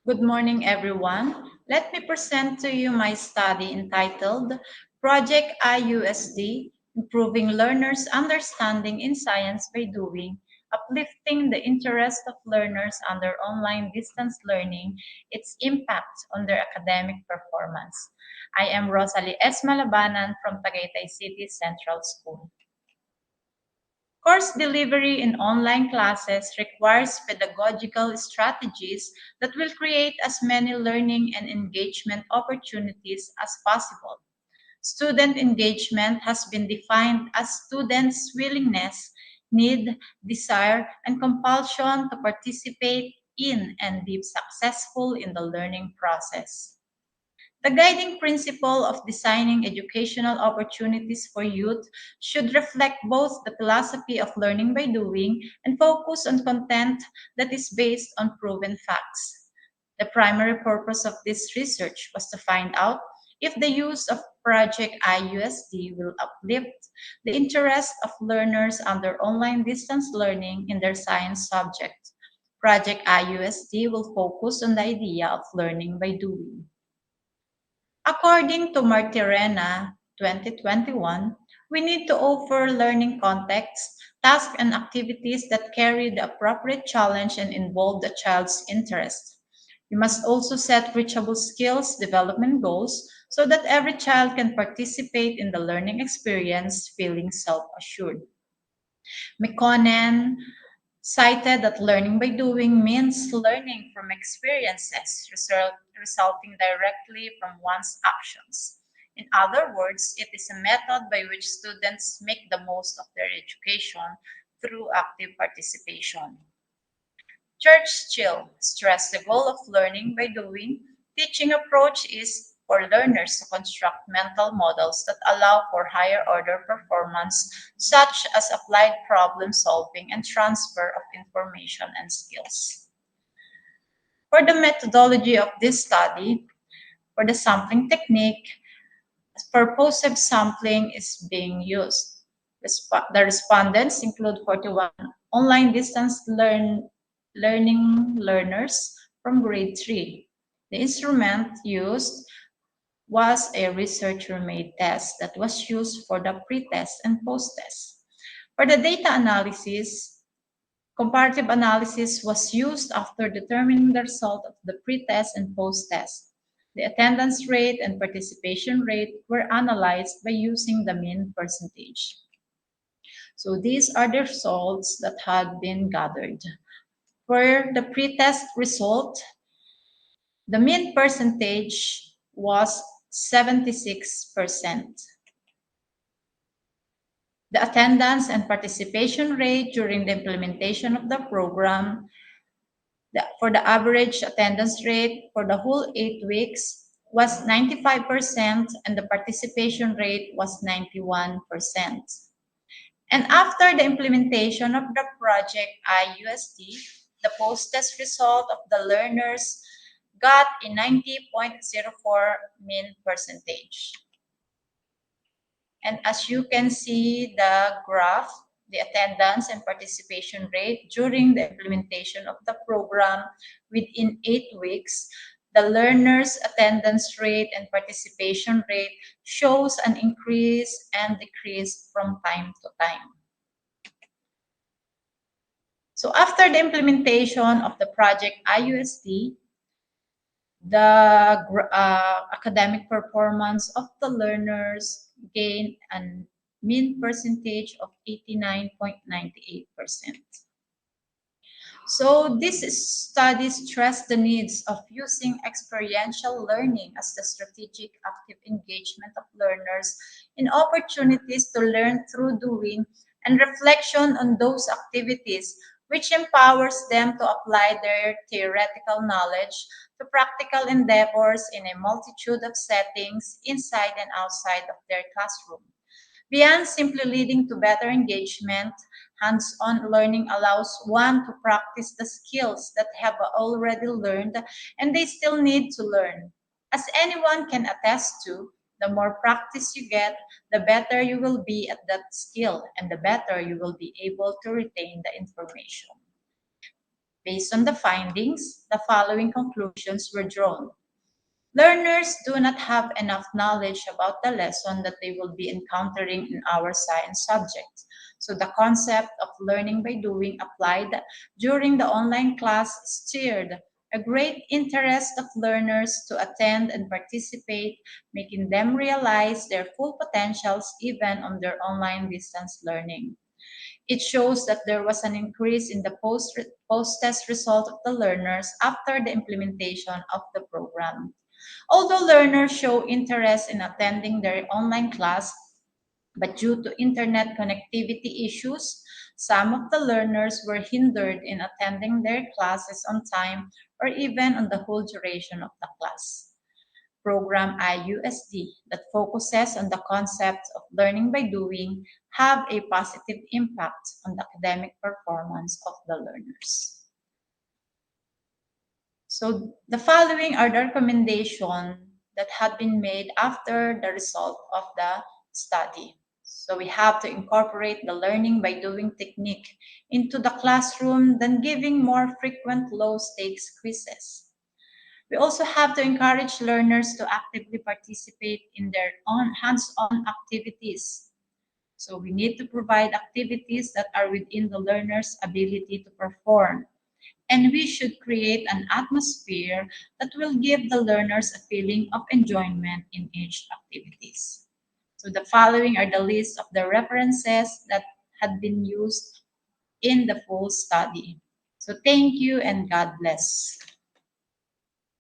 Good morning, everyone. Let me present to you my study entitled Project IUSD Improving Learners' Understanding in Science by Doing, Uplifting the Interest of Learners Under Online Distance Learning, Its Impact on Their Academic Performance. I am Rosalie S. Malabanan from Tagaytay City Central School. Course delivery in online classes requires pedagogical strategies that will create as many learning and engagement opportunities as possible. Student engagement has been defined as students' willingness, need, desire, and compulsion to participate in and be successful in the learning process. The guiding principle of designing educational opportunities for youth should reflect both the philosophy of learning by doing and focus on content that is based on proven facts. The primary purpose of this research was to find out if the use of Project IUSD will uplift the interest of learners under online distance learning in their science subject. Project IUSD will focus on the idea of learning by doing. According to Martirena 2021, we need to offer learning context, tasks, and activities that carry the appropriate challenge and involve the child's interest. We must also set reachable skills development goals so that every child can participate in the learning experience feeling self assured. McConnell cited that learning by doing means learning from experiences resulting directly from one's actions. In other words, it is a method by which students make the most of their education through active participation. Churchill stressed the goal of learning by doing. Teaching approach is for learners to construct mental models that allow for higher order performance, such as applied problem solving and transfer of information and skills. For the methodology of this study, for the sampling technique, purposive sampling is being used. The respondents include 41 online learning learners from grade 3. The instrument used was a researcher-made test that was used for the pre-test and post-test. For the data analysis, comparative analysis was used after determining the result of the pre-test and post-test. The attendance rate and participation rate were analyzed by using the mean percentage. So these are the results that had been gathered. For the pre-test result, the mean percentage was 76%. The attendance and participation rate during the implementation of the program, for the average attendance rate for the whole 8 weeks was 95% and the participation rate was 91%. And after the implementation of the project IUSD, the post-test result of the learners got a 90.04 mean percentage. And as you can see the graph, the attendance and participation rate during the implementation of the program within 8 weeks, the learners' attendance rate and participation rate shows an increase and decrease from time to time. So after the implementation of the project IUSD, the academic performance of the learners gained a mean percentage of 89.98%. So this study stressed the needs of using experiential learning as the strategic active engagement of learners in opportunities to learn through doing and reflection on those activities which empowers them to apply their theoretical knowledge to practical endeavors in a multitude of settings inside and outside of their classroom. Beyond simply leading to better engagement, hands-on learning allows one to practice the skills that have already learned and they still need to learn. As anyone can attest to, the more practice you get, the better you will be at that skill and the better you will be able to retain the information. Based on the findings, the following conclusions were drawn. Learners do not have enough knowledge about the lesson that they will be encountering in our science subject. So the concept of learning by doing applied during the online class stirred a great interest of learners to attend and participate, making them realize their full potentials even on their online distance learning. It shows that there was an increase in the post-test result of the learners after the implementation of the program. Although learners show interest in attending their online class, but due to internet connectivity issues, some of the learners were hindered in attending their classes on time or even on the whole duration of the class. Program IUSD that focuses on the concept of learning by doing have a positive impact on the academic performance of the learners. So the following are the recommendations that had been made after the result of the study. So we have to incorporate the learning by doing technique into the classroom, then giving more frequent low stakes quizzes. We also have to encourage learners to actively participate in their own hands-on activities. So we need to provide activities that are within the learner's ability to perform. And we should create an atmosphere that will give the learners a feeling of enjoyment in each activities. So the following are the list of the references that had been used in the full study. So thank you and God bless.